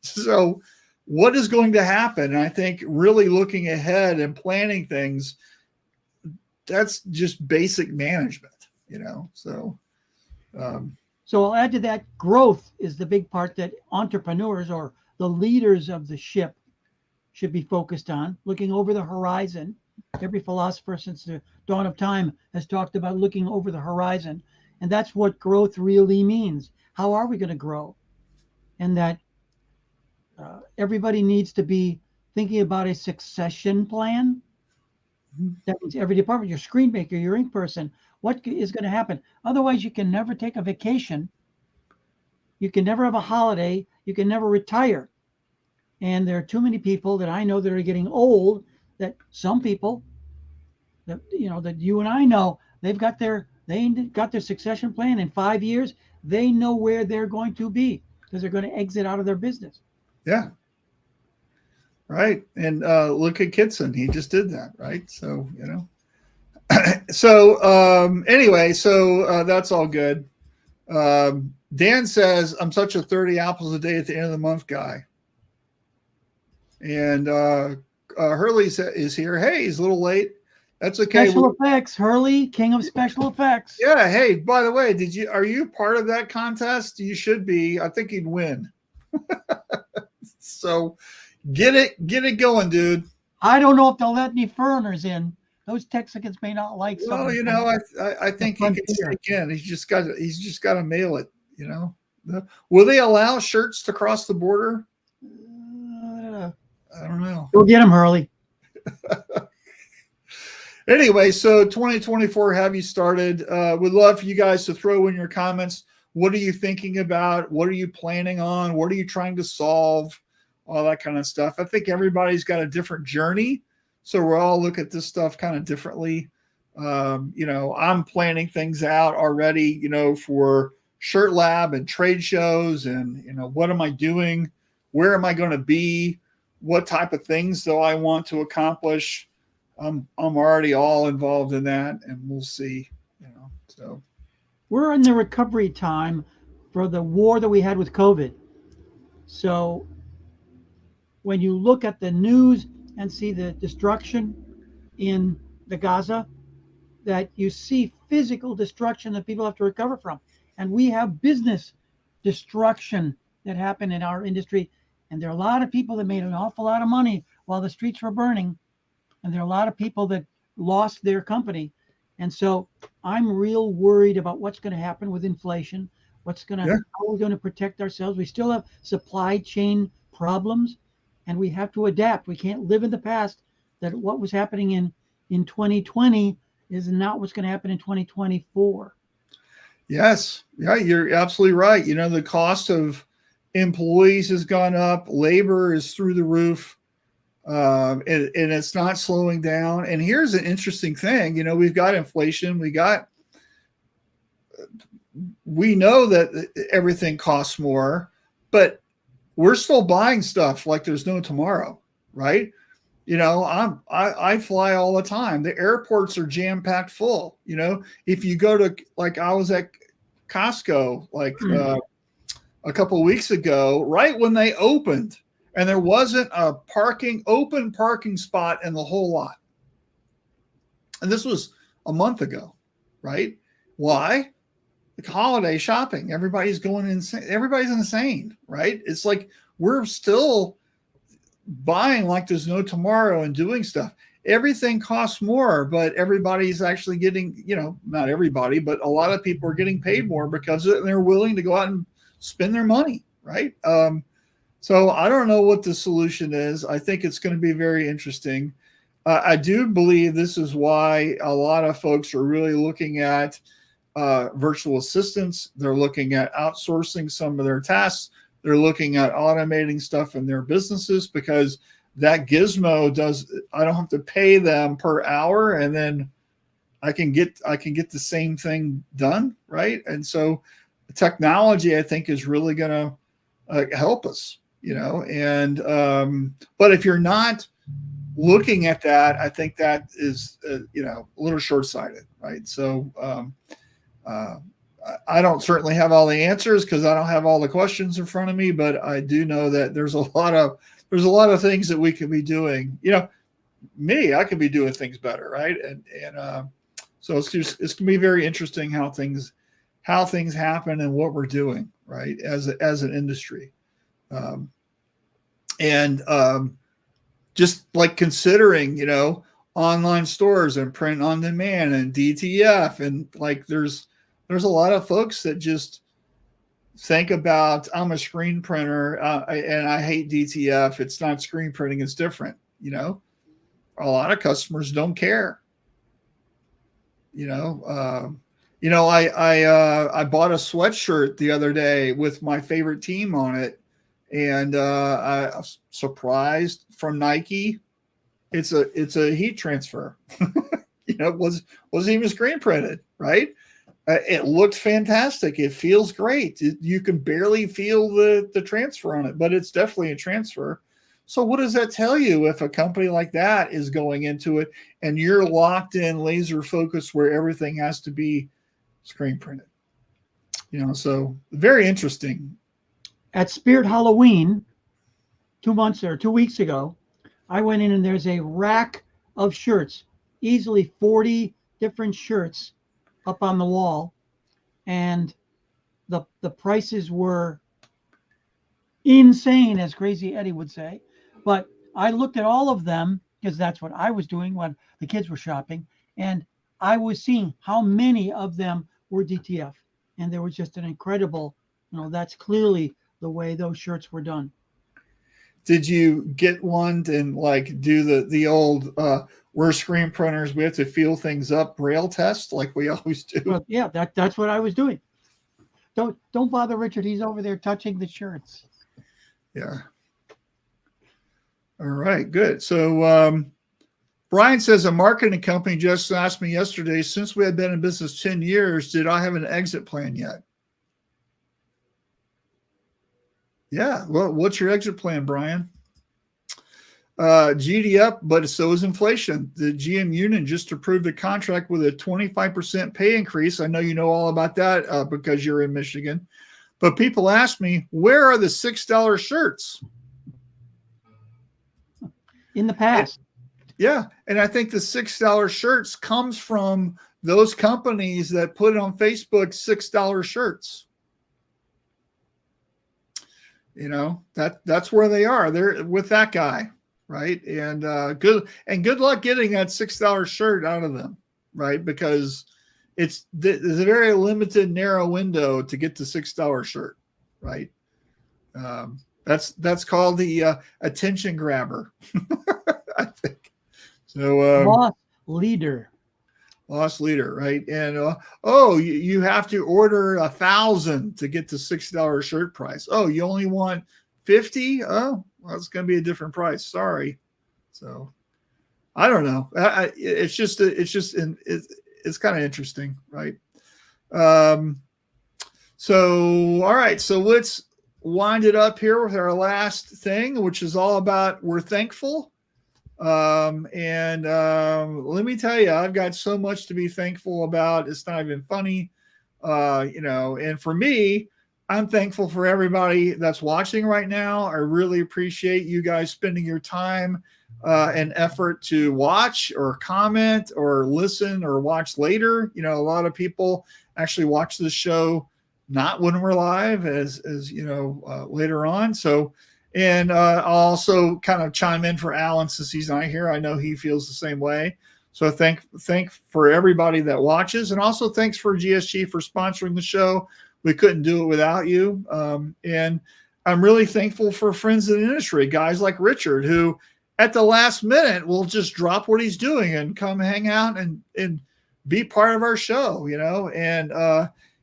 So what is going to happen? And I think really looking ahead and planning things, that's just basic management, so. So I'll add to that, growth is the big part that entrepreneurs or the leaders of the ship should be focused on, looking over the horizon. Every philosopher since the dawn of time has talked about looking over the horizon. And that's what growth really means. How are we going to grow? And that everybody needs to be thinking about a succession plan. That means every department, your screen maker, your ink person, what is going to happen? Otherwise, you can never take a vacation. You can never have a holiday. You can never retire. And there are too many people that I know that are getting old, that some people that, that you and I know, they got their succession plan in 5 years. They know where they're going to be because they're going to exit out of their business. Yeah. Right. And look at Kitson. He just did that. Right. So, anyway, that's all good. Dan says, I'm such a 30 apples a day at the end of the month guy. And Hurley is here. Hey, he's a little late. That's okay. Special effects, Hurley, king of special effects. Yeah. Hey, by the way, are you part of that contest? You should be. I think he'd win. So get it going, dude. I don't know if they'll let any foreigners in. Those Texicans may not like. Well, I think he can stick in. He's just got to mail it. Will they allow shirts to cross the border? I don't know. Go get him, Hurley. Anyway, so 2024, have you started? Would love for you guys to throw in your comments. What are you thinking about? What are you planning on? What are you trying to solve? All that kind of stuff. I think everybody's got a different journey. So we'll all look at this stuff kind of differently. I'm planning things out already, for Shirt Lab and trade shows and, what am I doing? Where am I going to be? What type of things do I want to accomplish? I'm already all involved in that, and we'll see, so. We're in the recovery time for the war that we had with COVID. So when you look at the news and see the destruction in the Gaza, that you see physical destruction that people have to recover from. And we have business destruction that happened in our industry. And there are a lot of people that made an awful lot of money while the streets were burning. And there are a lot of people that lost their company. And so I'm real worried about what's going to happen with inflation, How are we going to protect ourselves? We still have supply chain problems, and we have to adapt. We can't live in the past. That what was happening in 2020 is not what's going to happen in 2024. Yes. Yeah, you're absolutely right. The cost of employees has gone up. Labor is through the roof. And it's not slowing down. And here's an interesting thing. We've got inflation. We know that everything costs more, but we're still buying stuff like there's no tomorrow, right? I fly all the time. The airports are jam-packed full. If you go to, like, I was at Costco a couple of weeks ago, right when they opened, and there wasn't a open parking spot in the whole lot. And this was a month ago, right? Why? The holiday shopping. Everybody's going insane. Everybody's insane, right? It's like we're still buying like there's no tomorrow and doing stuff. Everything costs more, but everybody's actually getting, not everybody, but a lot of people are getting paid more because they're willing to go out and spend their money, right? So I don't know what the solution is. I think it's going to be very interesting. I do believe this is why a lot of folks are really looking at virtual assistants. They're looking at outsourcing some of their tasks. They're looking at automating stuff in their businesses because that gizmo I don't have to pay them per hour, and then I can get the same thing done, right? And so technology, I think, is really going to help us, and but if you're not looking at that, I think that is a little short-sighted, right? So I don't certainly have all the answers because I don't have all the questions in front of me, but I do know that there's a lot of things that we could be doing. I could be doing things better, right? And so it's gonna be very interesting how things happen and what we're doing, right, as an industry. Just like considering, online stores and print on demand and DTF, and like there's a lot of folks that just think about, I'm a screen printer and I hate DTF. It's not screen printing. It's different. A lot of customers don't care. I bought a sweatshirt the other day with my favorite team on it. And I was surprised from Nike. It's a heat transfer. It wasn't even screen printed, right? It looked fantastic. It feels great. You can barely feel the transfer on it, but it's definitely a transfer. So what does that tell you if a company like that is going into it and you're locked in laser focus where everything has to be screen printed? So very interesting. At Spirit Halloween, 2 weeks ago, I went in and there's a rack of shirts, easily 40 different shirts up on the wall, and the prices were insane, as Crazy Eddie would say. But I looked at all of them because that's what I was doing when the kids were shopping, and I was seeing how many of them were DTF, and there was just an incredible, that's clearly the way those shirts were done. Did you get one and like do the old we're screen printers, we have to feel things up braille test like we always do? Well, yeah, that's what I was doing. Don't bother Richard. He's over there touching the shirts. Yeah. All right, good. So Brian says a marketing company just asked me yesterday, since we had been in business 10 years, did I have an exit plan yet? Yeah. Well, what's your exit plan, Brian? GD up, but so is inflation. The GM union just approved a contract with a 25% pay increase. I know you know all about that because you're in Michigan. But people ask me, where are the $6 shirts? In the past. Yeah. And I think the $6 shirts comes from those companies that put on Facebook $6 shirts. That's where they are. They're with that guy, right? And good luck getting that $6 shirt out of them, right? Because there's a very limited, narrow window to get the $6 shirt, right? That's called the attention grabber, I think. So lost leader, right? And you have to order 1,000 to get the $6 shirt price. Oh, you only want 50? Oh, well, it's going to be a different price. Sorry. So I don't know. It's kind of interesting, right? So all right, so let's wind it up here with our last thing, which is all about we're thankful. Let me tell you, I've got so much to be thankful about. It's not even funny. And for me, I'm thankful for everybody that's watching right now. I really appreciate you guys spending your time and effort to watch or comment or listen or watch later. A lot of people actually watch this show not when we're live, as later on. So, and I'll also kind of chime in for Alan since he's not here. I know he feels the same way. So thank for everybody that watches, and also thanks for GSG for sponsoring the show. We couldn't do it without you. And I'm really thankful for friends in the industry, guys like Richard, who at the last minute will just drop what he's doing and come hang out and be part of our show, and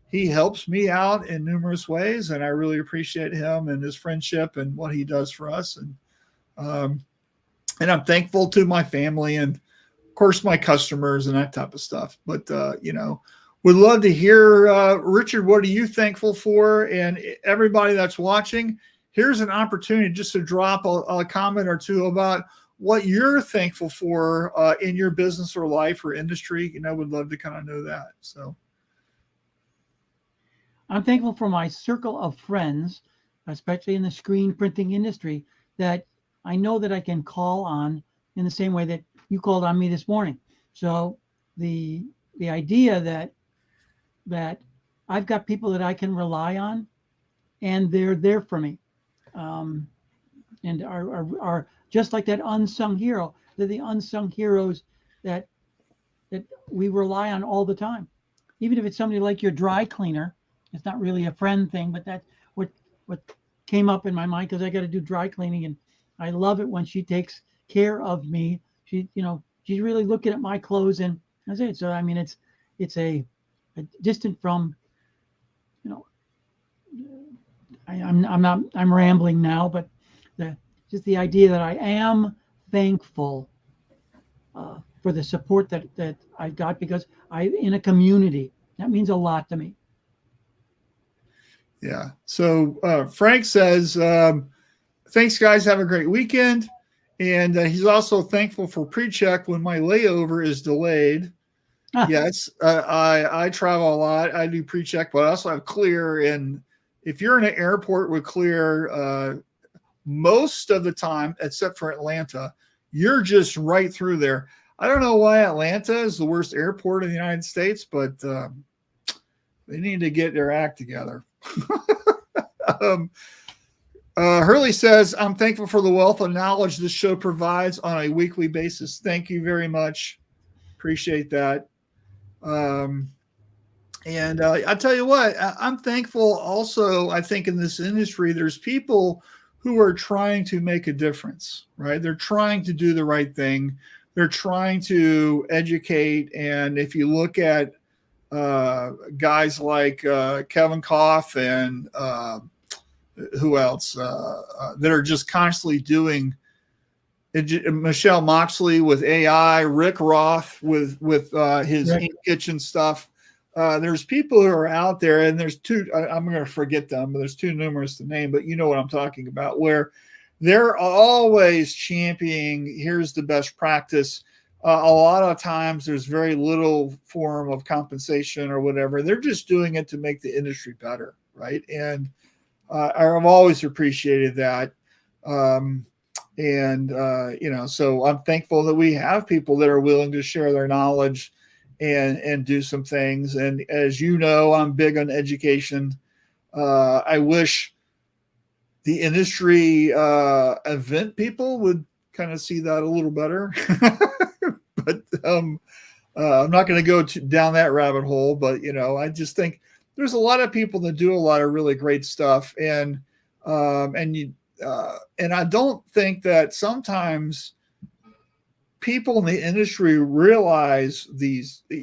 he helps me out in numerous ways, and I really appreciate him and his friendship and what he does for us. And I'm thankful to my family and, of course, my customers and that type of stuff. But, would love to hear, Richard, what are you thankful for? And everybody that's watching, here's an opportunity just to drop a comment or two about what you're thankful for in your business or life or industry. Would love to kind of know that. So. I'm thankful for my circle of friends, especially in the screen printing industry, that I know that I can call on in the same way that you called on me this morning. So the idea that I've got people that I can rely on, and they're there for me, and are just like that unsung hero. They're the unsung heroes that we rely on all the time. Even if it's somebody like your dry cleaner. It's not really a friend thing, but that's what came up in my mind, because I got to do dry cleaning, and I love it when she takes care of me. She's really looking at my clothes, and that's it. So I mean, it's a distant from, I'm rambling now, but just the idea that I am thankful for the support that I got, because I'm in a community that means a lot to me. Yeah. So Frank says, thanks, guys. Have a great weekend. And he's also thankful for pre-check when my layover is delayed. Yes, I travel a lot. I do pre-check, but I also have Clear. And if you're in an airport with Clear, most of the time, except for Atlanta, you're just right through there. I don't know why Atlanta is the worst airport in the United States, but they need to get their act together. Hurley says, I'm thankful for the wealth of knowledge this show provides on a weekly basis. Thank you very much. Appreciate that. And I tell you what, I'm thankful also. I think in this industry, there's people who are trying to make a difference, right? They're trying to do the right thing. They're trying to educate. And if you look at guys like Kevin Koff and who else that are just constantly doing Michelle Moxley with AI, Rick Roth with his kitchen stuff. There's people who are out there, and there's two, I'm going to forget them, but there's too numerous to name, but you know what I'm talking about, where they're always championing, here's the best practice. A lot of times there's very little form of compensation or whatever. They're just doing it to make the industry better, right? And I've always appreciated that. So I'm thankful that we have people that are willing to share their knowledge and do some things. And as you know, I'm big on education. I wish the industry event people would kind of see that a little better. But I'm not going to go down that rabbit hole, but I just think there's a lot of people that do a lot of really great stuff, and I don't think that sometimes people in the industry realize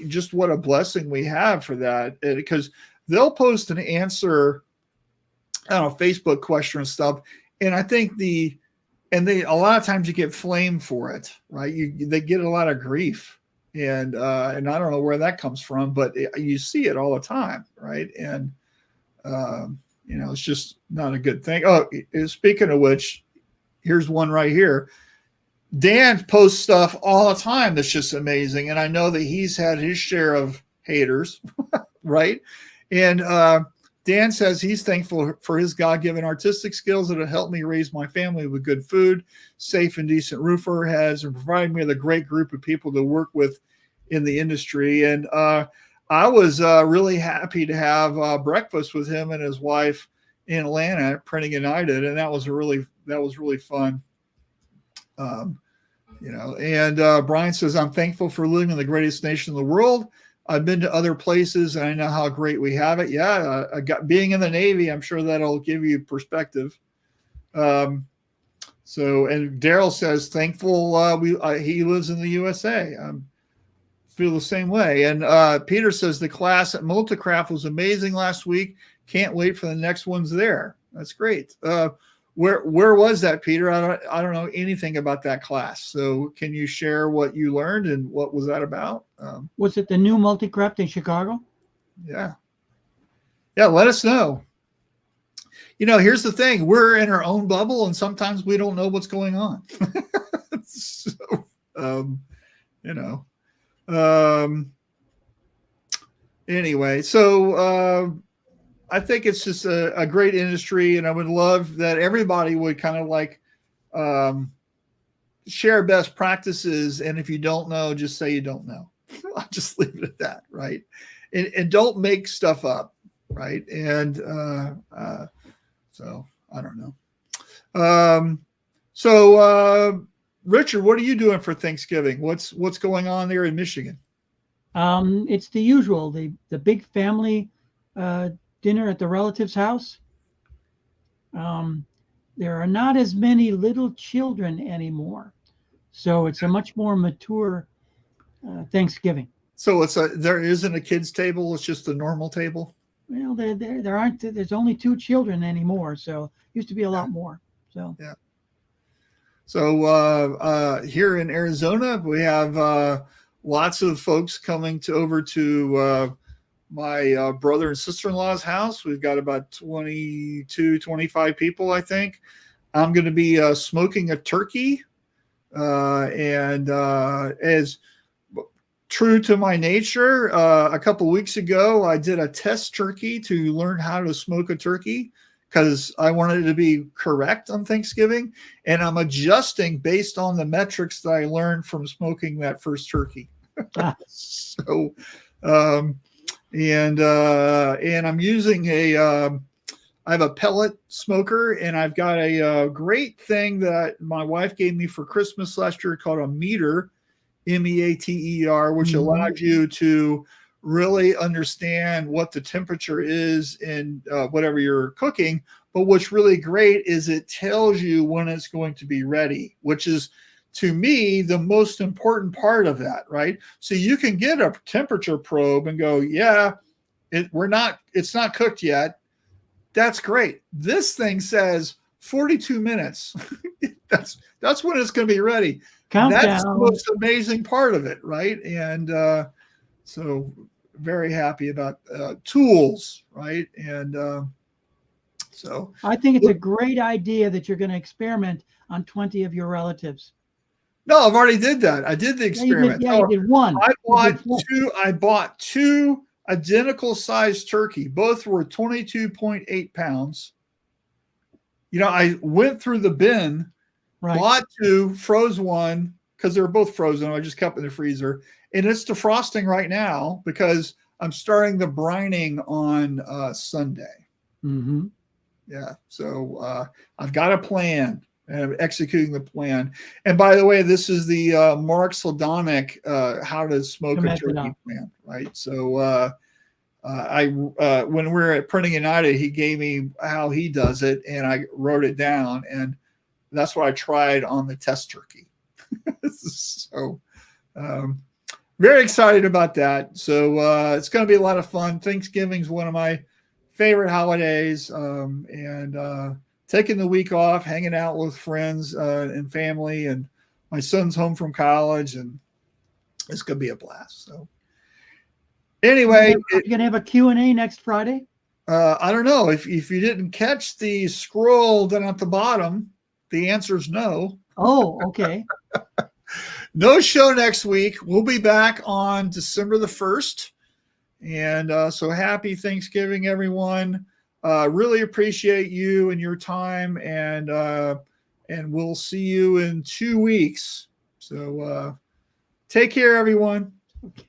just what a blessing we have for that, because they'll post an answer on a Facebook question and stuff, and I think a lot of times you get flamed for it, right? They get a lot of grief, and I don't know where that comes from, but you see it all the time, right? And it's just not a good thing. Oh, speaking of which, here's one right here. Dan posts stuff all the time that's just amazing, and I know that he's had his share of haters, right? And Dan says he's thankful for his God-given artistic skills that have helped me raise my family with good food, safe and decent roof over our heads, and provided me with a great group of people to work with in the industry. And I was really happy to have breakfast with him and his wife in Atlanta at Printing United, and that was really fun. And Brian says, I'm thankful for living in the greatest nation in the world. I've been to other places and I know how great we have it. Yeah. Being in the Navy, I'm sure that'll give you perspective. And Daryl says, thankful he lives in the USA. Feel the same way. And Peter says the class at Multicraft was amazing last week. Can't wait for the next ones there. That's great. Where was that, Peter? I don't know anything about that class. So can you share what you learned and what was that about? Was it the new Multicraft in Chicago? Yeah. Let us know. Here's the thing. We're in our own bubble and sometimes we don't know what's going on. Anyway, so I think it's just a great industry, and I would love that everybody would kind of like share best practices. And if you don't know, just say you don't know. I'll just leave it at that, right? And don't make stuff up, right? And so I don't know. Richard, what are you doing for Thanksgiving? What's going on there in Michigan? It's the usual, the big family dinner at the relative's house. There are not as many little children anymore, so it's a much more mature Thanksgiving. So there isn't a kids' table; it's just a normal table. Well, there aren't. There's only 2 children anymore, so used to be a lot more. So yeah. So here in Arizona, we have lots of folks coming over to my brother and sister-in-law's house. We've got about 22, 25 people, I think. I'm going to be smoking a turkey. And as true to my nature, a couple of weeks ago, I did a test turkey to learn how to smoke a turkey because I wanted it to be correct on Thanksgiving. And I'm adjusting based on the metrics that I learned from smoking that first turkey. So, and I'm using I have a pellet smoker, and I've got a great thing that my wife gave me for Christmas last year called a meter, MEATER, which allows you to really understand what the temperature is in whatever you're cooking. But what's really great is it tells you when it's going to be ready, which is, to me, the most important part of that, right? So you can get a temperature probe and go, yeah, it's not cooked yet. That's great. This thing says 42 minutes. That's when it's going to be ready. Countdown. That's the most amazing part of it, right? And so very happy about tools, right? And so I think it's a great idea that you're going to experiment on 20 of your relatives. No, I've already did that. I did the experiment. You did one. I bought two identical sized turkey. Both were 22.8 pounds. I went through the bin, bought 2, froze 1 because they were both frozen. I just kept in the freezer, and it's defrosting right now because I'm starting the brining on Sunday. Mm-hmm. Yeah. So I've got a plan. and executing the plan. And by the way, this is the Mark Sladonic how to smoke a turkey plan, right? So when we were at Printing United, he gave me how he does it, and I wrote it down, and that's what I tried on the test turkey. So very excited about that. So it's going to be a lot of fun. Thanksgiving's one of my favorite holidays, and taking the week off, hanging out with friends and family, and my son's home from college, and it's going to be a blast. So anyway, you're going to have a Q&A next Friday? I don't know. If you didn't catch the scroll down at the bottom, the answer is no. Oh, okay. No show next week. We'll be back on December the 1st. And so happy Thanksgiving, everyone. Really appreciate you and your time. And we'll see you in 2 weeks. So take care, everyone. Okay.